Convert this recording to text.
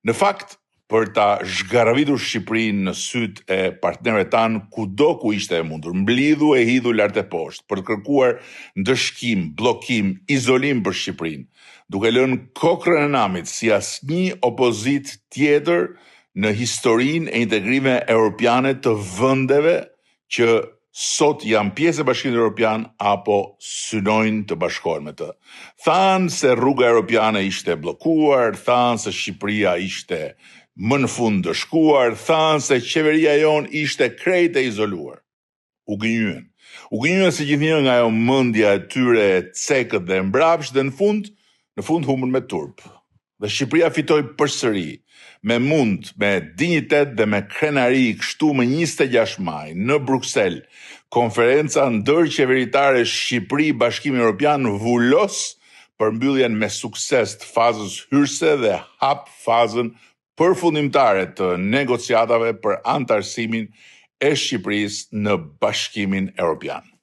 Në fakt, për ta zhgaravitur Shqipërinë në syt e partnerëve tanë kudo ku ishte e mundur, mblidhu e hidhu lart e poshtë për të kërkuar ndëshkim, bllokim, izolim për Shqipërinë, duke lënë kokrën e namit si asnjë opozit tjetër në historinë e integrime europiane të vendeve që sot janë pjesë e Bashkimit Evropian apo synojnë të bashkohen me të. Thanë se rruga europiane ishte bllokuar, thanë se Shqipëria ishte më në fund dëshkuar, thanë se qeveria jon ishte krejt e izoluar. U gënjyen si gjithnjë nga ajo mendja e tyre e cekët dhe mbrapsht dhe në fund humbën me turp. Dhe Shqipëria fitoi përsëri me mund, me dinjitet dhe me krenari kështu më 26 maj në Bruksel, konferenca ndërqeveritare Shqipëri Bashkimi Evropian vullos përmbylljen me sukses të fazës hyrëse dhe hap fazën përfundimtare të negociatave për antarësimin e Shqipërisë në Bashkimin Evropian.